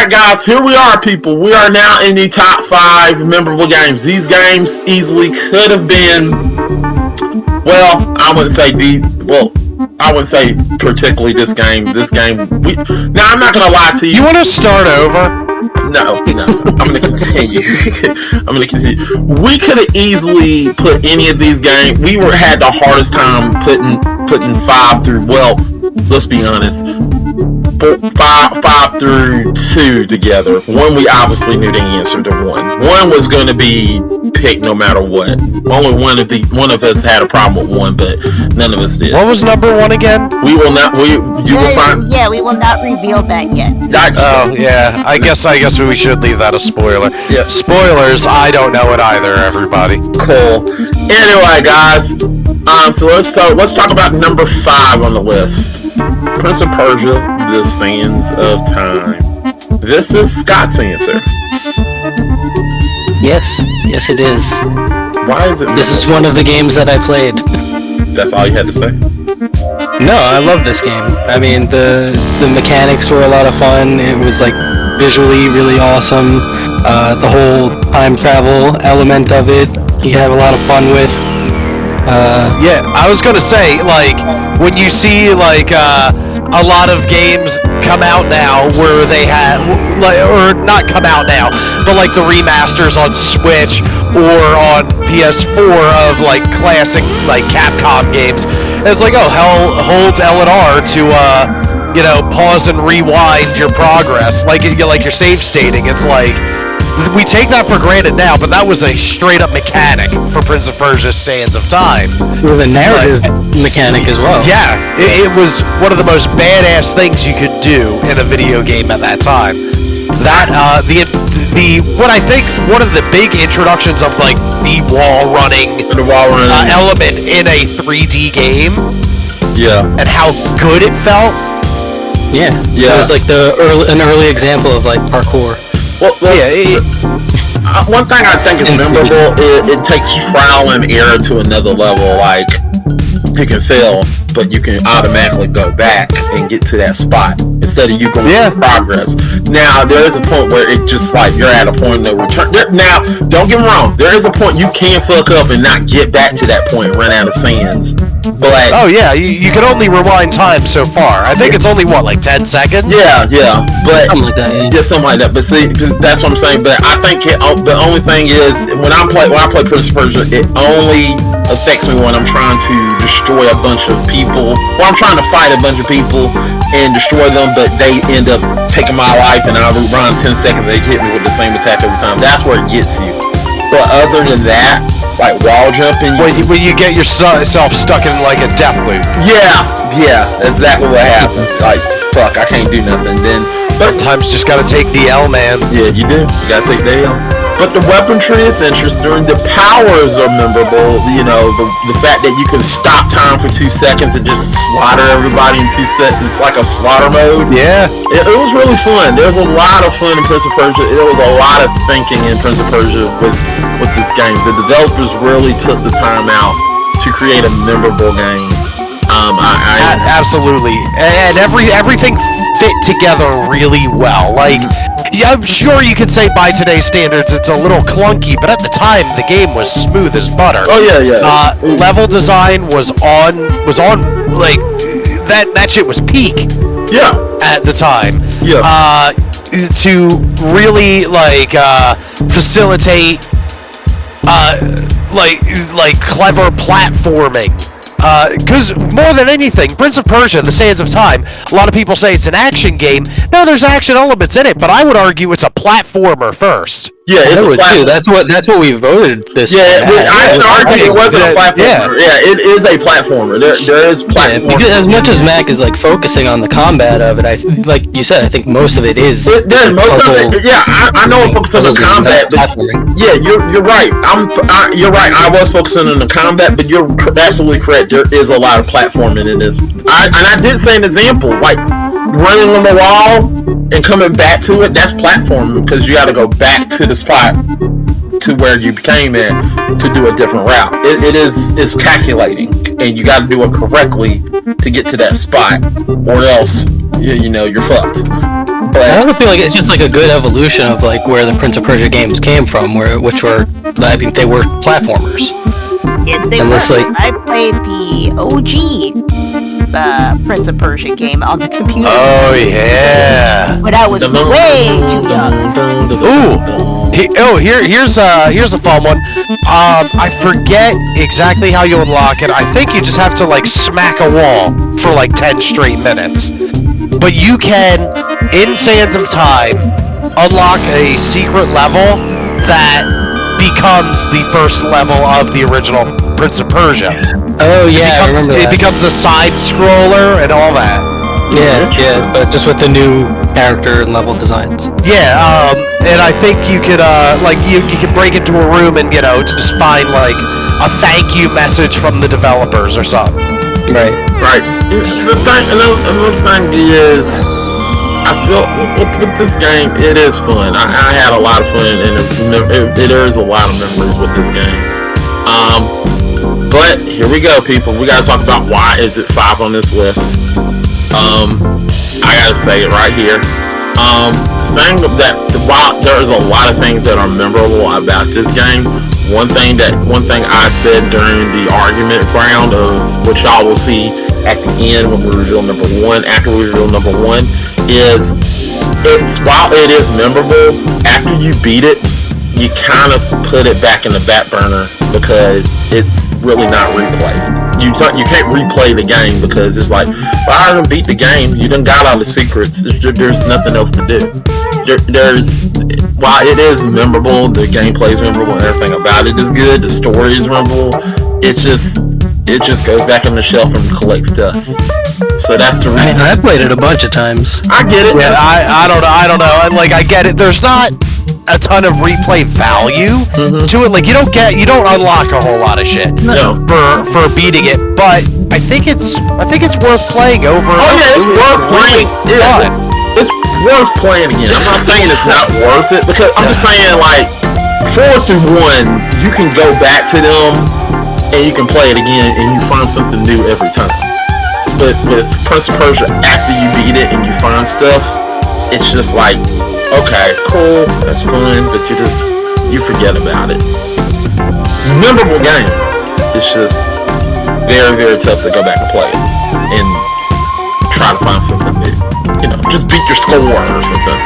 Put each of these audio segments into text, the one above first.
right, guys, here we are, people. We are now in the top 5 memorable games. These games easily could have been, well, I wouldn't say particularly this game. Now, I'm not going to lie to you. You want to start over? No. I'm going to continue. We could have easily put any of these games. We had the hardest time putting 5 through, well, let's be honest, 5 through 2 together. 1, we obviously knew the answer to 1. 1 was going to be picked no matter what. Only one of us had a problem with 1, but none of us did. What was number 1 again? We will not. We will not reveal that yet. Yeah. I guess we should leave that a spoiler. Yeah. Spoilers. I don't know it either. Everybody. Cool. Anyway, guys. So let's talk about number 5 on the list. Prince of Persia: The Sands of Time. This is Scott's answer. Yes, it is. Why is it? This is one of the games that I played. That's all you had to say? No, I love this game. I mean, the mechanics were a lot of fun. It was like visually really awesome. The whole time travel element of it, you have a lot of fun with. Yeah, I was gonna say, like, when you see like a lot of games come out now where they had, or not come out now, but like the remasters on Switch or on PS4 of like classic like Capcom games, and it's like, oh, hold L and R to pause and rewind your progress, like your save stating. It's like, we take that for granted now, but that was a straight-up mechanic for Prince of Persia: Sands of Time. With a narrative mechanic as well. Yeah, it was one of the most badass things you could do in a video game at that time. That what I think one of the big introductions of like the wall running element in a 3D game. Yeah. And how good it felt. Yeah. It was like an early example of like parkour. Well, one thing I think is memorable, it takes trial and error to another level. Like, you can fail, but you can automatically go back and get to that spot instead of you going through progress. Now, there is a point where it just like you're at a point of no return. Now, don't get me wrong, there is a point you can fuck up and not get back to that point, run out of sands. But you can only rewind time so far. I think it's only like 10 seconds. Yeah, but something like that. Yeah, something like that. But see, that's what I'm saying. But I think the only thing is when I play Prince of Persia, it only affects me when I'm trying to destroy a bunch of people. Or I'm trying to fight a bunch of people and destroy them, but they end up taking my life, and I run 10 seconds, they hit me with the same attack every time. That's where it gets you. But other than that, like wall jumping, when you get yourself stuck in like a death loop. Yeah, exactly what happened. Like, fuck, I can't do nothing. Then sometimes just gotta take the L, man. Yeah, you do. You gotta take the L. But the weaponry is interesting. The powers are memorable. You know, the fact that you can stop time for 2 seconds and just slaughter everybody in 2 seconds. It's like a slaughter mode. Yeah. It was really fun. There was a lot of fun in Prince of Persia. There was a lot of thinking in Prince of Persia with this game. The developers really took the time out to create a memorable game. Absolutely. And everything fit together really well. Like, I'm sure you could say by today's standards it's a little clunky, but at the time the game was smooth as butter. Oh yeah. Level design was on like that shit was peak. Yeah. At the time. Yeah. To really like facilitate like clever platforming. Because more than anything, Prince of Persia: The Sands of Time, a lot of people say it's an action game. No, there's action elements in it, but I would argue it's a platformer first. Yeah, it's a platformer. That's what we voted this. Yeah, I didn't argue it wasn't a platformer. Yeah, it is a platformer. There is platformer. Yeah, because as much as Mac is like focusing on the combat of it, like you said, I think most of it is. Most of it. Yeah, I know it focuses on combat. But yeah, you're right. You're right. I was focusing on the combat, but you're absolutely correct. There is a lot of platforming in this. I did say an example, like running on the wall and coming back to it. That's platforming because you got to go back to the spot to where you came in to do a different route. It's calculating, and you got to do it correctly to get to that spot, or else you're fucked. I But also feel like it's just like a good evolution of like where the Prince of Persia games came from, which were, I mean, they were platformers. Yes, they And were. this, like- I played the OG Prince of Persia game on the computer. Oh yeah. But I was way too young. Ooh. Here's a fun one. I forget exactly how you unlock it. I think you just have to like smack a wall for like 10 straight minutes. But you can, in Sands of Time, unlock a secret level that becomes the first level of the original Prince of Persia. Oh yeah, I remember It that. becomes a side scroller and all that. Yeah, but just with the new character and level designs. Yeah, and I think you could like you could break into a room and just find like a thank you message from the developers or something. Right. right, another thing is, I feel with this game, it is fun. I had a lot of fun, and there's a lot of memories with this game. But here we go, people. We gotta talk about why is it 5 on this list. I gotta say it right here. Thing that while there's a lot of things that are memorable about this game, one thing I said during the argument round of which y'all will see at the end when we reveal number 1, after we reveal number 1, is while it is memorable, after you beat it, you kind of put it back in the back burner because it's really not replayed. You can't replay the game because it's like, well, I done beat the game. You done got all the secrets. There's nothing else to do. While it is memorable, the gameplay is memorable, and everything about it is good. The story is memorable. It just goes back on the shelf and collects dust. So that's the reason. I played it a bunch of times. I get it. Yeah, I don't know. And like I get it. There's not a ton of replay value to it. Like you don't unlock a whole lot of shit No. for beating it. But I think it's worth playing over. Oh yeah, it's worth playing. Yeah, fun. it's worth playing again. I'm not saying it's not worth it because I'm just saying like 4 through 1, you can go back to them and you can play it again and you find something new every time. But with Prince of Persia, after you beat it and you find stuff, it's just like, okay, cool, that's fun, but you forget about it. Memorable game. It's just very, very tough to go back and play it and try to find something new. Just beat your score or something.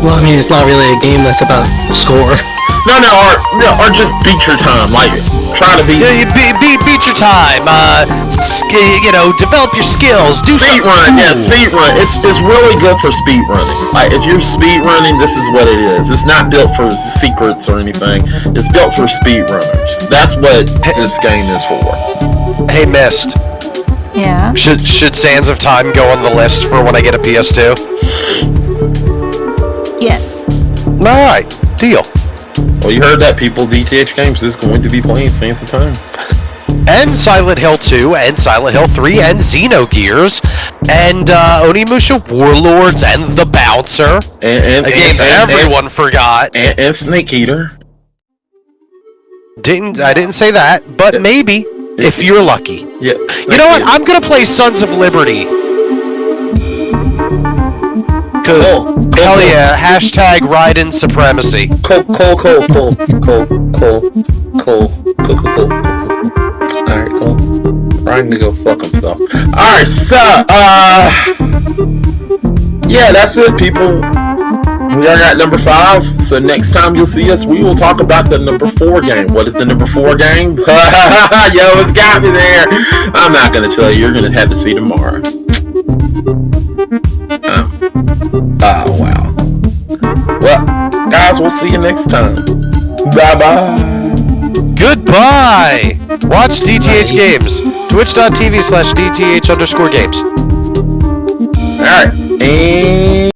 Well, I mean, it's not really a game that's about score. Or just beat your time. Like, try to beat. Yeah, you beat your time. Develop your skills. Do Speed something run, cool. yeah, speed run. It's really good for speed running. Like if you're speed running, this is what it is. It's not built for secrets or anything. It's built for speed runners. That's what this game is for. Hey, Mist. Yeah. Should Sands of Time go on the list for when I get a PS2? Yes. All right, deal. Well, you heard that, people. DTH Games is going to be playing Sands of Time. And Silent Hill 2, and Silent Hill 3, and Xenogears, and Onimusha Warlords, and The Bouncer, And a game everyone forgot. and Snake Eater. I didn't say that, but maybe if you're lucky. Yeah. You know what? I'm gonna play Sons of Liberty. Cause hell yeah, hashtag Raiden supremacy. Cool. Alright, cool. Ryan can go fuck himself. Alright, so, yeah, that's it, people. We are at number 5, so next time you'll see us, we will talk about the number 4 game. What is the number 4 game? Yo, it's got me there. I'm not gonna tell you, you're gonna have to see tomorrow. Oh, wow. Well, guys, we'll see you next time. Bye-bye. Goodbye! Watch DTH Games. Twitch.tv/DTH_games. Alright, and